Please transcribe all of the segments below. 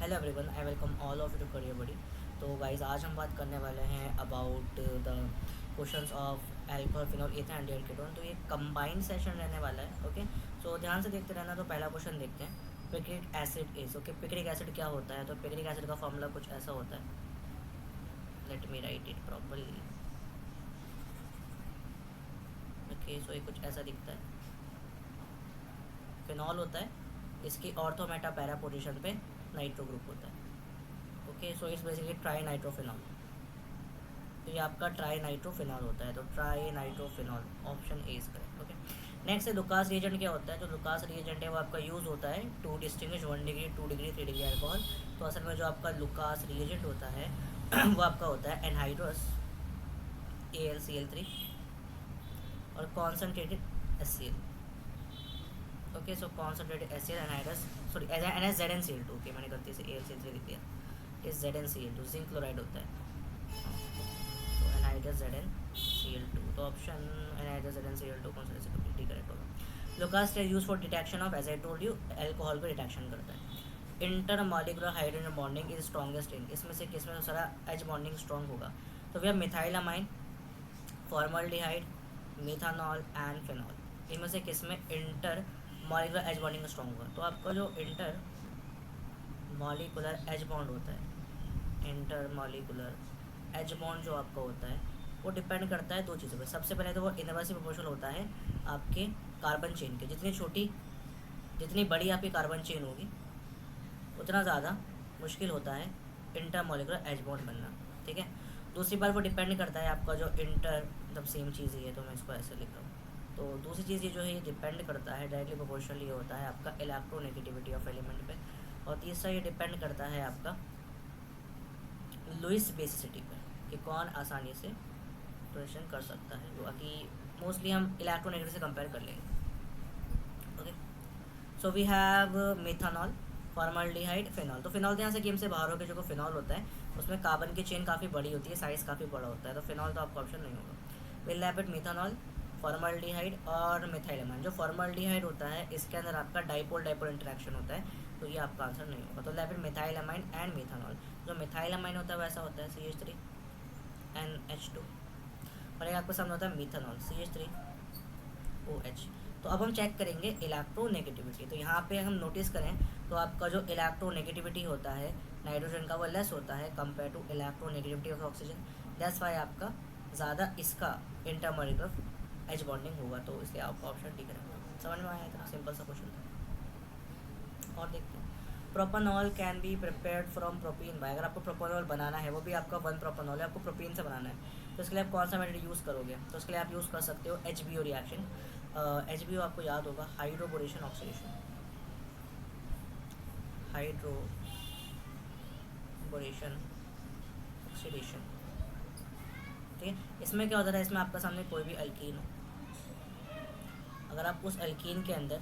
Hello everyone, I welcome all of you to Career Buddy. तो guys आज हम बात करने वाले हैं about the questions of alcohol phenol ether and ketone. तो ये कंबाइंड सेशन रहने वाला है। ओके, सो ध्यान से देखते रहना। तो पहला क्वेश्चन देखते हैं, picric acid is. Okay, picric acid क्या होता है? तो पिक्रिक एसिड का फॉर्मूला कुछ ऐसा होता है, let me write it properly. Okay, so ये कुछ ऐसा दिखता है। फिनॉल होता है, इसकी ऑर्थो मेटा पैरा पोजिशन पे नाइट्रो ग्रुप होता है। Okay, so it's basically trinitrophenol. तो ये आपका ट्राई नाइट्रोफिनॉल होता है। तो trinitrophenol option A is correct. Okay, next है लुकास रिएजेंट। क्या होता है? जो लुकास रिएजेंट है वो आपका यूज़ होता है to distinguish 1 degree 2 degree 3 degree alcohol. तो असल में जो आपका लुकास रिएजेंट होता है वो आपका होता है एनहाइड्रस AlCl3 और concentrated HCl। Okay, so concentrated HCl anhydrous, sorry NaZnCl2। Okay, मैंने गलती से AlCl3 लिख दिया। ये ZnCl2 जिंक क्लोराइड होता है। तो एनहाइड्रस ZnCl2। तो ऑप्शन एनहाइड्रस ZnCl2 कौन सा रेसिपी करेक्ट होगा। Lucas use for detection of, as I told you, alcohol को डिटेक्शन करता है। Intermolecular hydrogen bonding is strongest in, इसमें से किसमें सारा एच बॉन्डिंग स्ट्रॉन्ग होगा? तो भैया मिथाइलामाइन, फॉर्मल्डिहाइड, मिथानॉल एंड फिनॉल, इनमें से किसमें inter molecular H bonding strong होगा? तो आपका जो इंटर मॉलिकुलर एच बॉन्ड होता है, इंटर मॉलिकुलर एच बॉन्ड जो आपका होता है वो डिपेंड करता है दो चीज़ों पे। सबसे पहले तो वो इनवर्सली प्रोपोर्शनल होता है आपके कार्बन चेन के। जितनी बड़ी आपकी कार्बन चेन होगी उतना ज़्यादा मुश्किल होता है इंटर मॉलिकुलर एच बॉन्ड बनना। ठीक है, दूसरी बात वो डिपेंड करता है आपका जो इंटर, मतलब सेम चीज़ ही है तो मैं इसको ऐसे लिख रहा हूँ। तो दूसरी चीज़ ये जो है ये डिपेंड करता है डायरेक्टली प्रोपोर्शनल, ये होता है आपका इलेक्ट्रोनेगेटिविटी ऑफ एलिमेंट पे। और तीसरा ये डिपेंड करता है आपका लुइस बेसिसिटी पे, कि कौन आसानी से प्रोडक्शन कर सकता है। बाकी मोस्टली हम इलेक्ट्रोनेगेटिव से कंपेयर कर लेंगे। Okay, so we have methanol, formaldehyde, phenol. तो फिनॉल तो यहाँ से गेम से बाहर हो गया। जो फिनॉल होता है उसमें कार्बन की चेन काफ़ी बड़ी होती है, साइज़ काफ़ी बड़ा होता है, तो फिनॉल तो आपका ऑप्शन नहीं होगा। Will have it methanol, formaldehyde और मिथाइलामाइन। जो फॉर्मल्डिहाइड होता है इसके अंदर आपका डाइपोल डाइपोल इंटरेक्शन होता है, तो ये आपका आंसर नहीं होगा। तो लैब इट मिथाइलामाइन एंड मिथानॉल। जो मिथाइलामाइन होता है वैसा होता है CH3NH2, और एक आपको सामने होता है मिथानॉल CH3OH। तो अब हम चेक करेंगे इलेक्ट्रोनेगेटिविटी। तो यहाँ पे हम नोटिस करें तो आपका जो इलेक्ट्रोनेगेटिविटी होता है नाइट्रोजन का वो लेस होता है compare to electronegativity of oxygen. That's why आपका ज़्यादा इसका इंटरमॉलिकुलर एच बॉन्डिंग होगा। तो इसलिए आपका ऑप्शन ठीक रहेगा। समझ में आया? इतना सिंपल सा क्वेश्चन था। और देखते हैं, propanol can be prepared from propene. भाई अगर आपको प्रोपानॉल बनाना है, वो भी आपका 1 प्रोपानॉल है, आपको प्रोपीन से बनाना है, तो इसके लिए आप कौन सा मेथड यूज़ करोगे? तो इसके लिए आप यूज़ कर सकते हो HBO रिएक्शन। HBO आपको याद होगा, हाइड्रोबोरेशन ऑक्सीडेशन, हाइड्रोबोरेशन ऑक्सीडेशन। ठीक है, इसमें क्या होता है, इसमें आपका सामने कोई भी अल्कीन हो, अगर आप उस अल्कीन के अंदर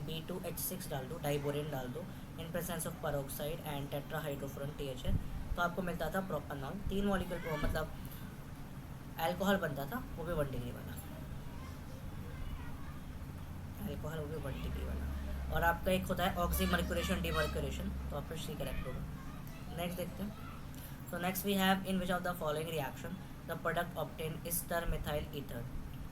B2H6 डाल दो, डाइबोरेन डाल दो, in presence of peroxide and tetrahydrofuran THN, तो आपको मिलता था प्रोपानॉल। 3 मॉलिक्यूल को मतलब अल्कोहल बनता था, वो भी 1 डिग्री वाला अल्कोहल, वो भी 1 डिग्री वाला। और आपका एक होता है ऑक्सीमर्क्यूरेशन डिमर्क्यूरेशन, तो आपका सी करेक्ट होगा। नेक्स्ट देखते हैं। तो next we have in which of the following reaction the product obtain is termethyl ether.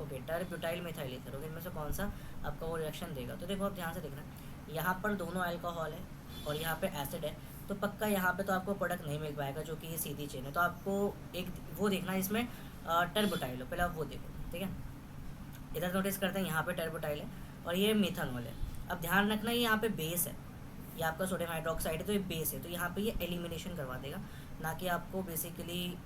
Okay, tertbutyl methyl ether. Okay, इनमें से कौन सा आपका वो रिएक्शन देगा? तो देखो आप ध्यान से देखना, यहाँ पर दोनों अल्कोहल है और यहाँ पे एसिड है, तो पक्का यहाँ पे तो आपको प्रोडक्ट नहीं मिल पाएगा जो कि ये सीधी चेन है। तो आपको एक वो देखना है इसमें टरब्यूटाइल हो, पहले आप वो देखो। ठीक है, इधर नोटिस करते हैं यहाँ पे टरब्यूटाइल है और ये मिथानॉल है। अब ध्यान रखना ये यहाँ पे बेस है, ये आपका सोडियम हाइड्रोक्साइड है, तो ये बेस है, तो यहाँ पे ये एलिमिनेशन करवा देगा, ना कि आपको बेसिकली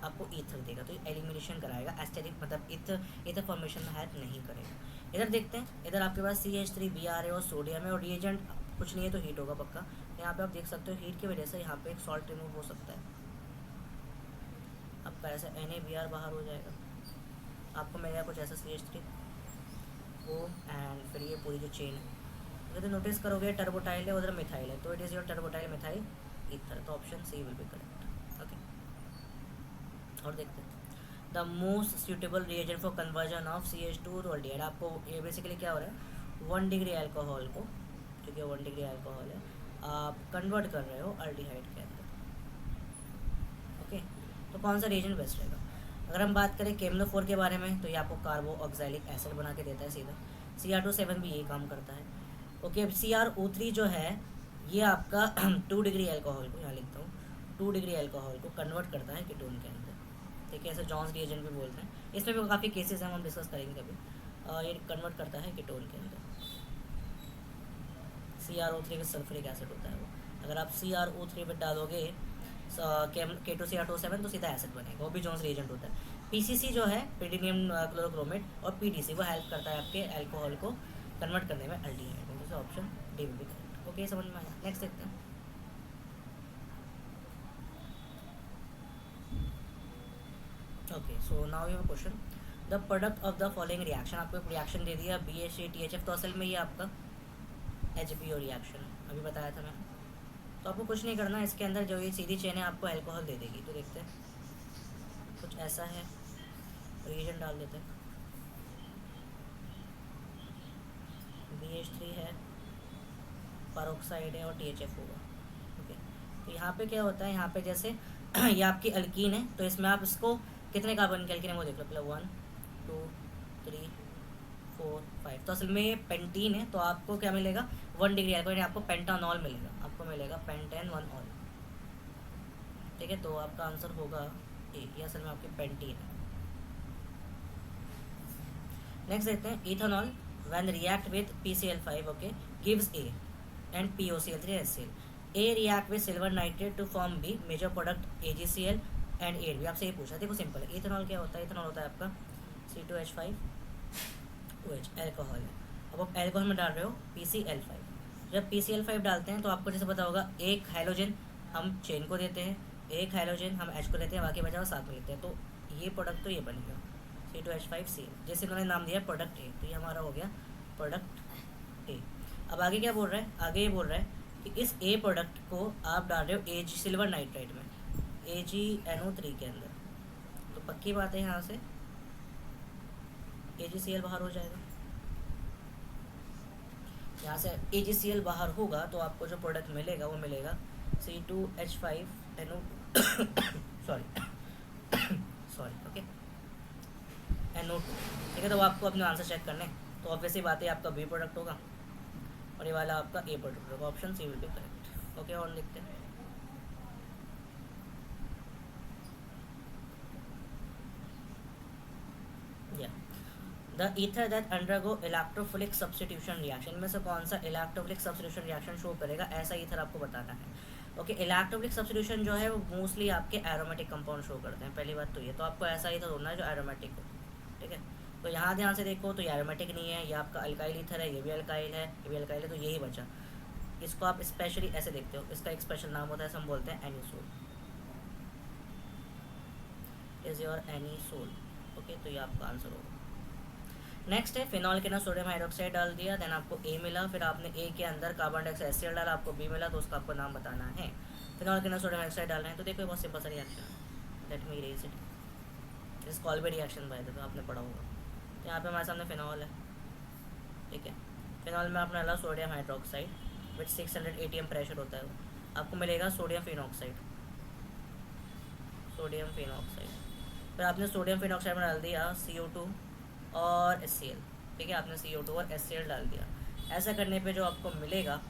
आपको ईथर देगा। तो एलिमिनेशन कराएगा, एस्टेरिक मतलब ईथर फॉर्मेशन में हेल्प नहीं करेगा। इधर देखते हैं, इधर आपके पास CH3Br है और सोडियम है और रिएजेंट कुछ नहीं है तो हीट होगा पक्का। यहाँ पे आप देख सकते हो हीट की वजह से यहाँ पे एक सॉल्ट रिमूव हो सकता है, आपका ऐसा NaBr बाहर हो जाएगा, आपको मिलेगा कुछ ऐसा CH3O एंड फिर ये पूरी जो चेन है। अगर तो नोटिस करोगे टर्बोटाइल है उधर मिथाइल है, तो it is your tertbutyl methyl ether. तो option C will be correct. Okay, और देखते हैं the most suitable reagent for conversion of CH2 to aldehyde. आपको ये बेसिकली क्या हो रहा है, 1 डिग्री अल्कोहल को, क्योंकि 1 डिग्री अल्कोहल है, आप कन्वर्ट कर रहे हो अल्डिहाइड के अंदर। ओके, तो कौन सा रिएजेंट बेस्ट रहेगा? अगर हम बात करें केमनो 4 के बारे में, तो ये आपको कार्बो ऑक्सैलिक एसिड बना के देता है सीधा। Cr2 7 भी यही काम करता है। ओके, CrO3 जो है ये आपका 2 डिग्री एल्कोहल को, यहाँ लिखता हूँ, 2 डिग्री एल्कोहल को कन्वर्ट करता है कीटोन के अंदर। ठीक है, ऐसे जॉन्स रिएजेंट भी बोलते हैं। इसमें भी काफ़ी केसेस हैं, हम डिस्कस करेंगे कभी। ये कन्वर्ट करता है कीटोन के अंदर। CrO3 का सल्फ्यूरिक एसिड होता है वो। अगर आप CrO3 पे डालोगे K2Cr2 7 तो सीधा एसिड बनेगा, वो भी जॉन्स रिएजेंट होता है। PCC जो है पिरीडियम क्लोरोक्रोमेट, और PDC वो हेल्प करता है आपके अल्कोहल को कन्वर्ट करने में अल्डिहाइड। तो option D will be correct. Okay, समझ में आया? नेक्स्ट देखते हैं। Okay, so now you have question, the product of the following reaction. आपको एक रिएक्शन दे दिया BHA-THF, तो असल में ये आपका HBO रिएक्शन अभी बताया था मैंने। तो आपको कुछ नहीं करना, इसके अंदर जो ये सीधी चेन है आपको अल्कोहल दे देगी। तो देखते हैं, कुछ ऐसा है, रिएजेंट डाल देते हैं। BH3 है, पेरोक्साइड है और THF होगा। ओके, तो यहाँ पे क्या होता है, यहाँ पे जैसे ये आपकी अल्कीन है, तो इसमें आप इसको कितने कार्बन की अल्कीन है वो देख लो पहले, 1 2 3 4 5। तो असल में ये पेंटीन है, तो आपको क्या मिलेगा, 1 डिग्री एल्कोहल, आपको पेंटानॉल मिलेगा, आपको मिलेगा पेंटेन 1 ऑल। ठीक है, तो आपका आंसर होगा ए, ये असल में आपकी पेंटीन है। नेक्स्ट देखते हैं, ethanol when react with PCl5 okay gives A and POCl3HCl। A react with silver nitrate to form B, major product AgCl and AD। आपसे ये पूछा, देखो सिंपल है। इथेनॉल क्या होता है? इथेनॉल होता है आपका C2H5OH, अल्कोहल है। अब आप अल्कोहल में डाल रहे हो PCl5। जब PCl5 डालते हैं तो आपको जैसे पता होगा, एक हाइड्रोजन हम चेन को देते हैं, एक हाइड्रोजन हम H को लेते हैं, बाकी बचा साथ में लेते हैं। तो ये प्रोडक्ट तो ये बनेगा C2H5Cl, जैसे इन्होंने नाम दिया प्रोडक्ट ए, तो ये हमारा हो गया प्रोडक्ट ए। अब आगे क्या बोल रहा है? आगे ये बोल रहा है कि इस ए प्रोडक्ट को आप डाल रहे हो Ag सिल्वर नाइट्राइड में, AgNO3 के अंदर। तो पक्की बात है, यहाँ से AgCl बाहर हो जाएगा। यहाँ से AgCl बाहर होगा तो आपको जो प्रोडक्ट मिलेगा वो मिलेगा C2H5NO सॉरी ओके NO2। ठीक है, तो आपको अपने आंसर चेक करने, तो ऑब्वियसली बात है आपका बी प्रोडक्ट होगा और ये वाला आपका ए प्रोडक्ट होगा। Option C will be correct. Okay, और लिखते हैं। The ether that undergo electrophilic substitution reaction, में से कौन सा इलेक्ट्रोफिलिक सब्स्टिट्यूशन रिएक्शन शो करेगा, ऐसा ईथर आपको बताना है। ओके, इलेक्ट्रोफिलिक सब्स्टिट्यूशन जो है वो मोस्टली आपके एरोमेटिक कंपाउंड शो करते हैं। पहली बात तो ये, तो आपको ऐसा ईथर होना है जो एरोमेटिक हो। ठीक है, तो यहाँ ध्यान से देखो, तो ये एरोमेटिक नहीं है, ये आपका अल्काइल ईथर है, ये भी अल्काइल है, ये भी अल्काइल है, तो यही बचा। इसको आप स्पेशली ऐसे देखते हो, इसका एक स्पेशल नाम होता है, हम बोलते हैं anisole, is your anisole. Okay, तो ये आपका आंसर होगा। नेक्स्ट है फिनॉल के ना सोडियम हाइड्रोक्साइड डाल दिया, देन आपको ए मिला, फिर आपने ए के अंदर कार्बन डाइऑक्साइड HCl डाला, आपको बी मिला, तो उसका आपको नाम बताना है। फिनॉल के ना सोडियम हाइड्रोक्साइड डालना है, तो देखो बहुत सिंपल सा रिएक्शन है, लेट मी इरेज इट, इस Kolbe reaction by the way आपने पढ़ा होगा। तो यहाँ पे हमारे सामने फिनॉल है। ठीक है, फिनॉल में आपने डाला sodium hydroxide with 600 ATM pressure होता है, आपको मिलेगा सोडियम फिनॉक्साइड, सोडियम फिनॉक्साइड। फिर आपने सोडियम फिनॉक्साइड में डाल दिया CO2 और HCl। ठीक है, आपने CO2 और HCl डाल दिया। ऐसा करने पे जो आपको मिलेगा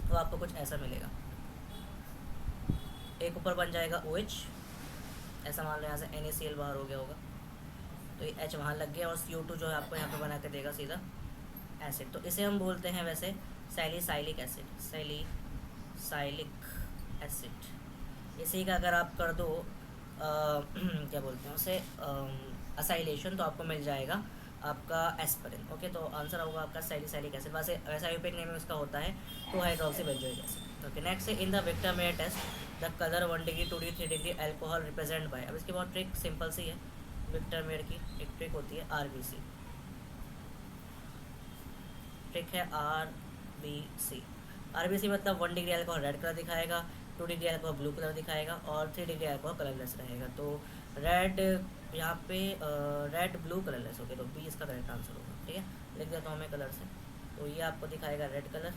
वो आपको कुछ ऐसा मिलेगा, एक ऊपर बन जाएगा OH, ऐसा मान लो यहाँ से NaCl बाहर हो गया होगा, तो ये H वहाँ लग गया, और CO2 जो है आपको यहाँ पे बना के देगा सीधा एसिड। तो इसे हम बोलते हैं वैसे सैलिसाइलिक एसिड, सैलिसाइलिक एसिड। इसी का अगर आप कर दो क्या बोलते हैं उसे, असाइलेशन, तो आपको मिल जाएगा आपका एस्पिरिन। ओके, तो आंसर होगा आपका सैलिसाइलिक एसिड। वैसे वैसा यूपिक नेम उसका होता है 2 hydroxy benzoic acid. Okay, next है in the Victor Meyer test the colour 1 degree 2 degree 3 degree alcohol represent by. अब इसकी बहुत ट्रिक सिंपल सी है, विक्टर मेयर की एक ट्रिक होती है RBC, ट्रिक है RBC मतलब 1 डिग्री एल्कोहल रेड कलर दिखाएगा, 2 डिग्री एल्कोहल ब्लू कलर दिखाएगा, और 3 डिग्री एल्कोहल कलरलेस रहेगा। तो रेड यहाँ पे रेड ब्लू कलरलेस हो गया, तो बी इसका करेक्ट आंसर होगा। ठीक है, लिख देता हूँ मैं कलर से, तो ये आपको दिखाएगा रेड कलर,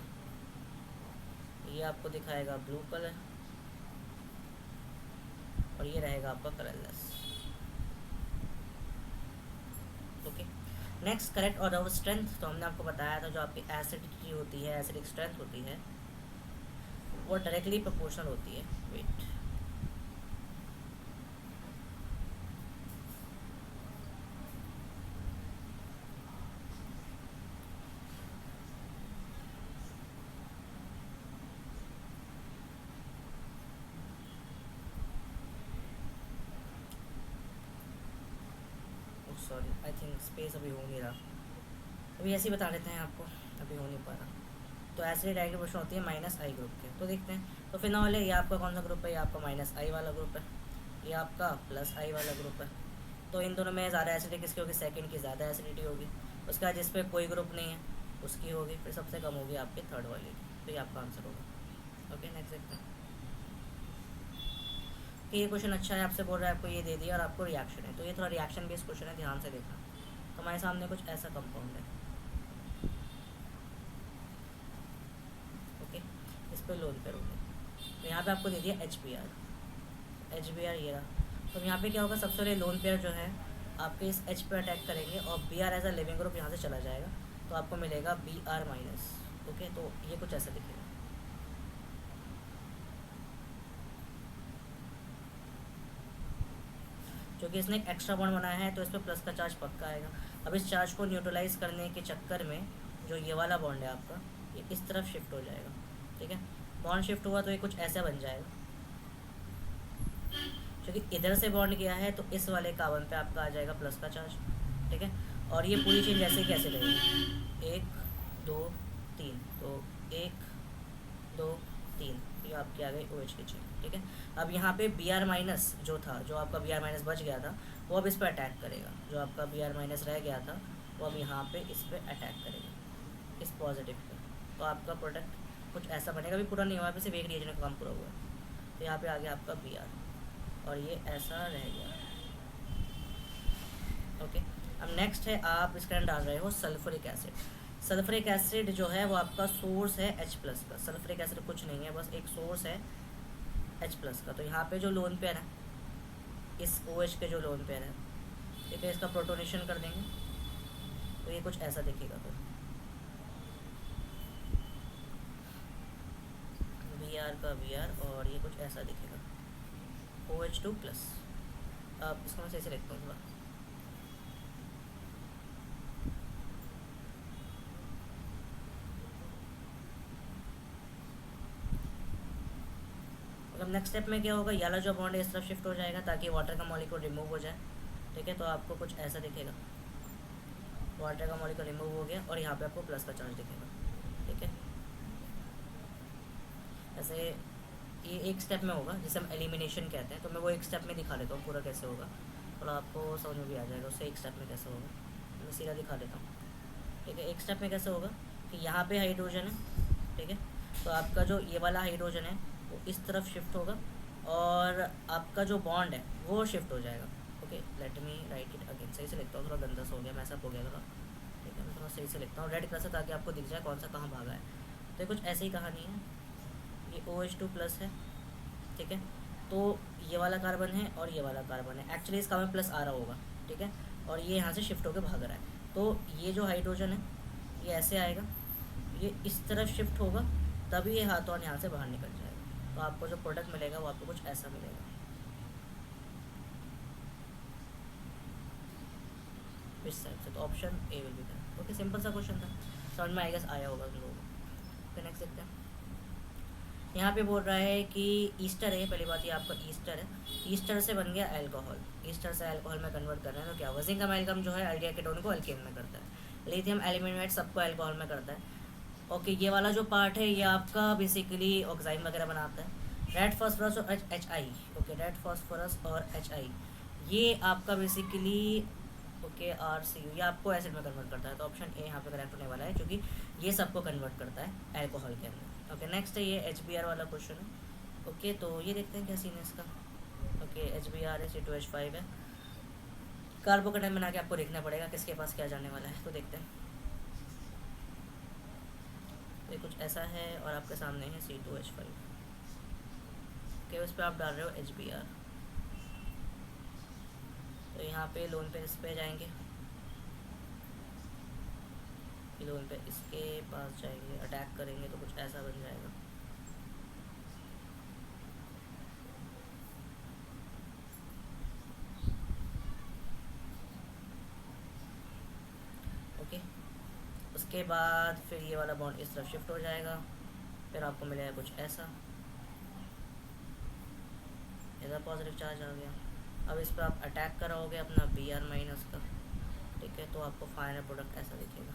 ये आपको दिखाएगा ब्लू कलर और ये रहेगा आपका colourless. Okay, next correct order of strength. तो हमने आपको बताया था जो आपकी एसिडिटी होती है, एसिडिक स्ट्रेंथ होती है, वो डायरेक्टली प्रोपोर्शनल होती है weight. Sorry, I think space अभी हो नहीं रहा, अभी ऐसे ही बता देते हैं आपको, अभी हो नहीं पा रहा। तो एसिड डायरेक्ट प्रोपोर्शनल होती है माइनस आई ग्रुप के। तो देखते हैं, तो फिनॉल है, ये आपका कौन सा ग्रुप है? ये आपका माइनस आई वाला ग्रुप है, ये आपका प्लस आई वाला ग्रुप है। तो इन दोनों में ज़्यादा एसिडिटी किसकी होगी? सेकंड की ज़्यादा एसिडिटी होगी। उसके बाद जिस पे कोई ग्रुप नहीं है उसकी होगी, फिर सबसे कम होगी आपकी थर्ड वाली की। तो ये आपका आंसर होगा। ओके, नेक्स्ट देखते हैं कि ये क्वेश्चन अच्छा है, आपसे बोल रहा है आपको ये दे दिया और आपको रिएक्शन है, तो ये थोड़ा रिएक्शन बेस्ड क्वेश्चन है, ध्यान से देखना। तो हमारे सामने कुछ ऐसा कंपाउंड है, ओके, इस पर लोन पे रोके, तो यहाँ पे आपको दे दिया एच बी आर ये रहा। तो यहाँ पे क्या होगा? सबसे पहले लोन पेयर जो है आपके इस एच पे अटैक करेंगे और B R as a living group यहाँ से चला जाएगा, तो आपको मिलेगा बी आर माइनस। ओके, तो ये कुछ ऐसा दिखेगा। क्योंकि इसने एक एक्स्ट्रा बॉन्ड बनाया है तो इस पर प्लस का चार्ज पक्का आएगा। अब इस चार्ज को न्यूट्रलाइज करने के चक्कर में जो ये वाला बॉन्ड है आपका, ये इस तरफ शिफ्ट हो जाएगा। ठीक है, बॉन्ड शिफ्ट हुआ तो ये कुछ ऐसा बन जाएगा। क्योंकि इधर से बॉन्ड किया है तो इस वाले कार्बन पे आपका आ जाएगा प्लस का चार्ज। ठीक है, और ये पूरी चीज़ ऐसे कैसे रहेगी? 1 2 3, तो 1 2 3, ये आपकी आ गई ओ एच की चेन। ठीक है, अब यहाँ पे बी आर माइनस जो था, जो आपका बी आर माइनस बच गया था, वो अब इस पर अटैक करेगा। जो आपका बी आर माइनस रह गया था वो अब यहाँ पे इस पर अटैक करेगा, इस पॉजिटिव पे। तो आपका प्रोडक्ट कुछ ऐसा बनेगा, भी पूरा नहीं हुआ, सिर्फ एक रिएजन का काम पूरा हुआ है। तो यहाँ पे आ गया आपका बी आर और ये ऐसा रह गया। ओके, अब नेक्स्ट है, आप इसके अंदर डाल रहे हो सल्फ्यूरिक एसिड। सल्फ्यूरिक एसिड जो है वो आपका सोर्स है H प्लस का। सल्फ्यूरिक एसिड कुछ नहीं है, बस एक सोर्स है H प्लस का। तो यहाँ पे जो लोन पेयर है, इस OH के जो लोन पेयर है, ठीक है, इसका प्रोटोनेशन कर देंगे तो ये कुछ ऐसा दिखेगा। फिर Br का Br और ये कुछ ऐसा दिखेगा, OH2 प्लस। अब इसको मैं सही से लिखता हूँ थोड़ा। अब नेक्स्ट स्टेप में क्या होगा? येलो जो बॉन्ड है इस तरफ शिफ्ट हो जाएगा ताकि वाटर का मॉलिक्यूल रिमूव हो जाए। ठीक है, तो आपको कुछ ऐसा दिखेगा, वाटर का मॉलिक्यूल रिमूव हो गया और यहाँ पे आपको प्लस का चार्ज दिखेगा। ठीक है, ऐसे ये एक स्टेप में होगा जिसे हम एलिमिनेशन कहते हैं। तो मैं वो एक स्टेप में दिखा देता हूँ पूरा कैसे होगा, थोड़ा आपको समझ में भी आ जाएगा उससे। एक स्टेप में कैसे होगा मैं सीधा दिखा देता हूँ। ठीक है, एक स्टेप में कैसे होगा कि यहाँ पे हाइड्रोजन है, ठीक है, तो आपका जो ये वाला हाइड्रोजन है वो इस तरफ शिफ्ट होगा और आपका जो बॉन्ड है वो शिफ्ट हो जाएगा। Okay, late me write it again. सही से लिखता हूँ, थोड़ा गंदा सा हो गया, मैसअप हो गया थोड़ा। ठीक है, मैं थोड़ा सही से लिखता हूँ रेड कलर से ताकि आपको दिख जाए कौन सा कहाँ भागा है। तो ये कुछ ऐसी ही कहानी है, ये OH2 प्लस है। ठीक है, तो ये वाला कार्बन है और ये वाला कार्बन है, एक्चुअली इसका में प्लस आ रहा होगा। ठीक है, और ये यहाँ से शिफ्ट होकर भाग रहा है। तो ये जो हाइड्रोजन है ये ऐसे आएगा, ये इस तरफ शिफ्ट होगा, तभी ये हाथों यहाँ से बाहर निकल जाएगा। तो आपको जो प्रोडक्ट मिलेगा वो आपको कुछ ऐसा मिलेगा इस साइड से। तो option A will be correct. Okay, simple सा क्वेश्चन था, समझ में आई गेस आया होगा तुम लोगों को। फिर नेक्स्ट देखते हैं, यहाँ पे बोल रहा है कि ईस्टर है, पहली बात ये आपका ईस्टर है, ईस्टर से बन गया अल्कोहल, ईस्टर से अल्कोहल में कन्वर्ट कर रहे हैं। तो क्या हुआ? जिंक अमेल्गम जो है अल्डिहाइड कीटोन को अल्केन में करता है, लिथियम एल्यूमिनेट सबको अल्कोहल में करता है। ओके, ये वाला जो पार्ट है ये आपका बेसिकली ऑक्साइड वगैरह बनाता है। रेड फास्फोरस और H I, okay, red phosphorus और एच आई ये आपका basically okay R C U, ये आपको एसिड में कन्वर्ट करता है। तो ऑप्शन ए यहाँ पे करेक्ट होने वाला है क्योंकि ये सबको कन्वर्ट करता है अल्कोहल के अंदर। ओके, नेक्स्ट है ये एच बी आर वाला क्वेश्चन है। ओके, तो ये देखते हैं क्या सीन है इसका। ओके, एच बी आर है, C2H5 है, कार्बोकेटाइन बना के आपको देखना पड़ेगा किसके पास क्या जाने वाला है। तो देखते हैं, ये कुछ ऐसा है और आपके सामने है C2H5 के उस पर आप डाल रहे हो HBr। तो यहाँ पे लोन पे इस पे जाएंगे, लोन पे इसके पास जाएंगे, अटैक करेंगे तो कुछ ऐसा बन जाएगा। ओके, उसके बाद फिर ये वाला बॉन्ड इस तरफ शिफ्ट हो जाएगा, फिर आपको मिलेगा कुछ ऐसा, इधर पॉजिटिव चार्ज आ गया। अब इस पर आप अटैक कराओगे अपना Br माइनस का, ठीक है, तो आपको फाइनल प्रोडक्ट ऐसा दिखेगा।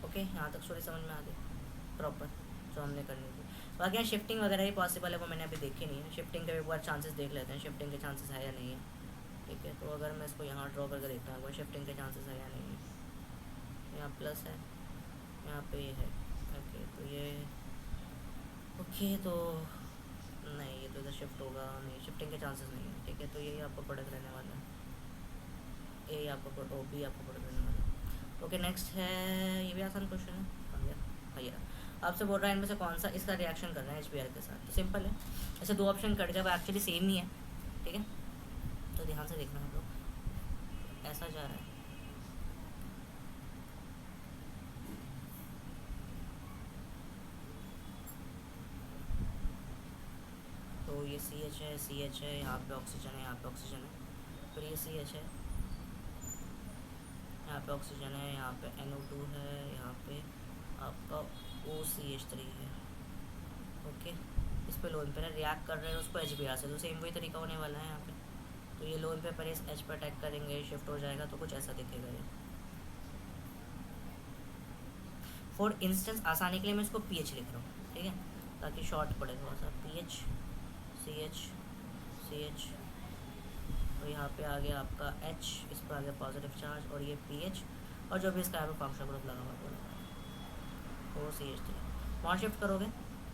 ओके, यहाँ तक स्टोरी समझ में आ गई प्रॉपर जो हमने करनी थी। बाकी यहाँ शिफ्टिंग वगैरह ही पॉसिबल है, वो मैंने अभी देखी नहीं है। शिफ्टिंग के एक बार चांसेस देख लेते हैं, शिफ्टिंग के चांसेस है या नहीं है, ठीक है। तो अगर मैं इसको यहाँ ड्रॉ करके देखता हूँ शिफ्टिंग के चांसेस है या नहीं है। यहाँ प्लस है, यहाँ पे ये है। ओके, तो ये ओके, तो नहीं, ये तो इधर शिफ्ट होगा नहीं, शिफ्टिंग के चांसेस नहीं है, ठीक है। तो यही आपको प्रोडक्ट रहने वाला है, ये आपको ओ बी आपको प्रोडक्ट रहने वाला है। ओके, नेक्स्ट है, ये भी आसान क्वेश्चन है भैया। भैया आपसे बोल रहा है इनमें से कौन सा इसका रिएक्शन कर रहा है HBr के साथ। तो सिंपल है, ऐसे दो ऑप्शन कट गया, वो एक्चुअली सेम ही है, ठीक है। तो ध्यान से देखना आप लोग, ऐसा जा रहा है। तो ये CH है, CH है, यहाँ पे ऑक्सीजन है, यहाँ पे ऑक्सीजन है, फिर ये CH है, यहाँ पे ऑक्सीजन है, यहाँ पे NO2 है, यहाँ पे आपका OCH3 है। ओके, इस पे लोन पे ना रिएक्ट कर रहे हैं उसको HBr से, तो सेम वही तरीका होने वाला है यहाँ पे। तो ये लोन पे पर इस H पर अटैक करेंगे, शिफ्ट हो जाएगा, तो कुछ ऐसा दिखेगा ये। फॉर इंस्टेंस आसानी के लिए मैं इसको PH लिख रहा हूँ, ठीक है, ताकि शॉर्ट पड़े थोड़ा सा। PH CH CH, तो यहाँ पे आ गया आपका H, इस पर आ गया पॉजिटिव चार्ज, और ये PH, और जो भी इसका यहाँ पे फंक्शनल ग्रुप लगा हुआ है OCH3। बॉन्ड शिफ्ट करोगे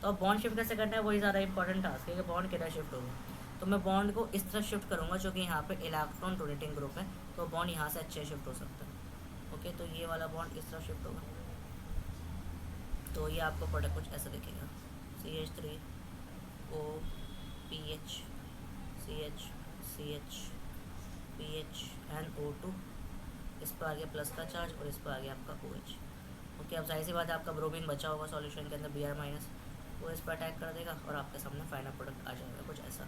तो अब बॉन्ड शिफ्ट कैसे करना है, वही ज़्यादा इंपॉर्टेंट टास्क है कि बॉन्ड किधर शिफ्ट होगा। तो मैं बॉन्ड को इस तरफ शिफ्ट करूँगा, जो कि यहाँ पे इलेक्ट्रॉन डोनेटिंग ग्रुप है, तो बॉन्ड यहाँ से अच्छे शिफ्ट हो सकता है। ओके, तो ये वाला बॉन्ड इस तरफ शिफ्ट होगा, तो ये आपको प्रोडक्ट कुछ ऐसा दिखेगा। CH3 O PH CH CH PH NO2, इस पर आ गया प्लस का चार्ज और इस पर आ गया आपका OH। ओके, अब जाहिर सी बात है आपका ब्रोमीन बचा होगा सॉल्यूशन के अंदर Br माइनस, वो इस पर अटैक कर देगा और आपके सामने फाइनल प्रोडक्ट आ जाएगा कुछ ऐसा।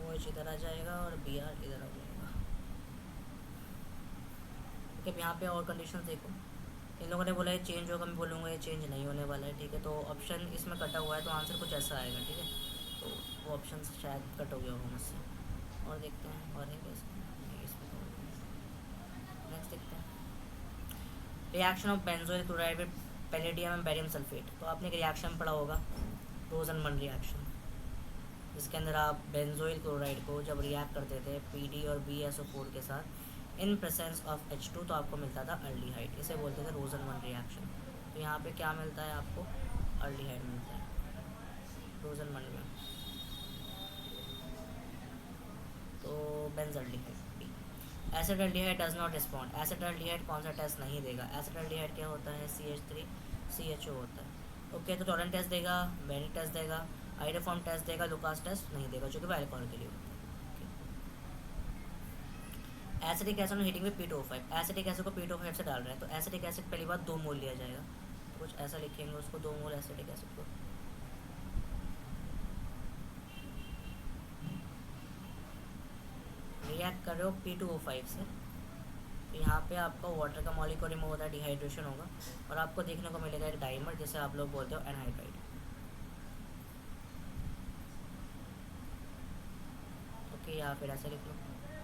OH इधर आ जाएगा और Br इधर आ जाएगा। ओके, यहाँ पे और कंडीशन देखो, इन लोगों ने बोला है चेंज होगा, मैं बोलूँगा ये चेंज नहीं होने वाला है, ठीक है। तो ऑप्शन इसमें कटा हुआ है, तो आंसर कुछ ऐसा आएगा, ठीक है। तो वो ऑप्शन शायद कट हो गया होगा मुझसे। और देखते हैं और है क्या इसमें। नेक्स्ट देखते हैं, reaction of benzoyl chloride with palladium and barium sulphate. तो आपने एक रिएक्शन पढ़ा होगा, रोजनमन रिएक्शन, जिसके अंदर आप बेंजोइल क्लोराइड को जब रिएक्ट करते थे PD और BSO4 के साथ इन प्रेजेंस ऑफ H2, तो आपको मिलता था अल्डिहाइड, इसे बोलते थे रोजनमन रिएक्शन। तो यहाँ पे क्या मिलता है आपको, अल्डिहाइड मिलता है रोजनमन में, तो benzaldehyde. Acid aldehyde does not respond, acid aldehyde कौन सा टेस्ट नहीं देगा, एसिड अल्डिहाइड क्या होता है, CH3 CHO होता है। ओके, तो टॉलन टेस्ट देगा, बेनिक टेस्ट देगा, आइडोफॉर्म टेस्ट देगा, लुकास टेस्ट नहीं देगा, जो कि अल्कोहल के लिए होता है। एसिडिक एसिड में हीटिंग में P2O5, एसिडिक एसिड को P2O5 से डाल रहे हैं, तो एसिडिक एसिड पहली बार 2 मोल लिया जाएगा, तो कुछ ऐसा लिखेंगे उसको, 2 मोल एसिडिक एसिड को। रिएक्ट कर रहे हो P2O5 से, तो यहाँ पे आपका वाटर का मॉलिक्यूल रिमूव होता है, डिहाइड्रेशन होगा, और आपको देखने को मिलेगा एक डाइमर, जिसे आप लोग बोलते हो एनहाइड्राइड। ओके, या फिर ऐसे लिख लो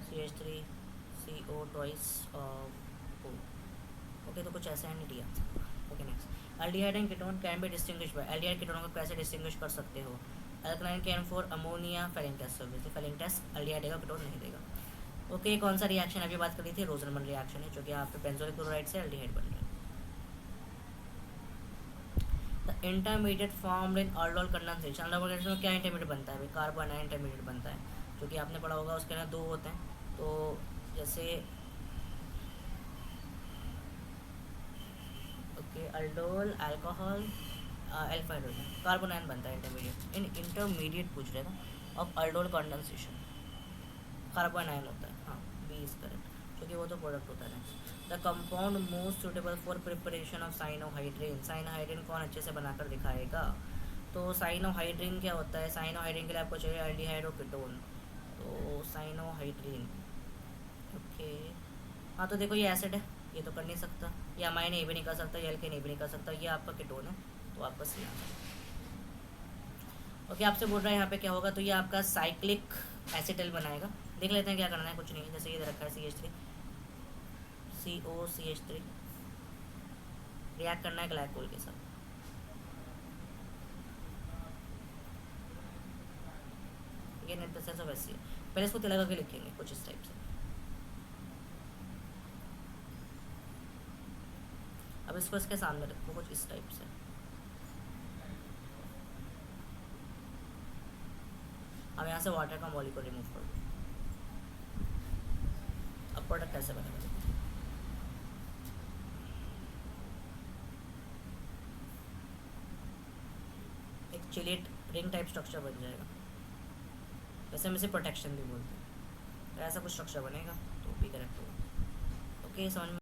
CH3 CO twice O। Okay, तो कुछ ऐसा है नहीं दिया। Okay, next, aldehyde and ketone can be distinguish by, aldehyde ketone को कैसे डिस्टिंग्विश कर सकते हो, alkaline can for ammonia Fehling test service, Fehling test aldehyde देगा, कीटोन नहीं देगा। ओके, कौन सा रिएक्शन अभी बात करी थी, रोजनमन रिएक्शन है, जो कि यहाँ पे बेंजोइल क्लोराइड से अल्डिहाइड बन रहा है। Intermediate form in aldol condensation. Aldol condensation में क्या इंटरमीडिएट बनता है भाई, कार्बन है इंटरमीडिएट बनता है, जो कि आपने पढ़ा होगा, उसके अंदर दो होते हैं। तो जैसे okay aldol alcohol alpha hydrogen, carbon ion बनता है इंटरमीडिएट। इन इंटरमीडिएट पूछ रहे था अब अल्डोल कंडेंसेशन कार्बन आयन होता है, हाँ बी इज करेक्ट, क्योंकि वो तो प्रोडक्ट होता है। The compound most suitable for preparation of cyanohydrin, cyanohydrin कौन अच्छे से बनाकर दिखाएगा? तो साइनोहाइड्रिन क्या होता है? साइनोहाइड्रिन के लिए आपको चाहिए एल्डिहाइड और कीटोन। तो साइनोहाइड्रिन ओके, हाँ तो देखो ये एसिड है, ये तो कर नहीं सकता, ये अमाइन ए भी नहीं कर सकता, ये एल्केन ए भी नहीं कर सकता, ये आपका कीटोन है, तो आपका सी आंसर। ओके आपसे बोल रहा है यहाँ पे क्या होगा, तो ये आपका साइक्लिक एसिटल बनाएगा। देख लेते हैं क्या करना है, कुछ नहीं, जैसे ये रखा है CH3 COCH3, रिएक्ट करना है ग्लाइकोल के साथ। ये प्रोसेस ऑफ HCl, पहले इसको तिलक करके लिखेंगे कुछ इस टाइप से। अब इसको इसके सामने रखो कुछ इस टाइप से। अब यहाँ से वाटर का मॉलिक्यूल रिमूव कर दो। अब प्रोडक्ट कैसे बनेगा? एक चिलेट रिंग टाइप स्ट्रक्चर बन जाएगा, वैसे हम इसे प्रोटेक्शन भी बोलते हैं। तो ऐसा कुछ स्ट्रक्चर बनेगा, तो भी करेक्ट होगा। ओके समझ में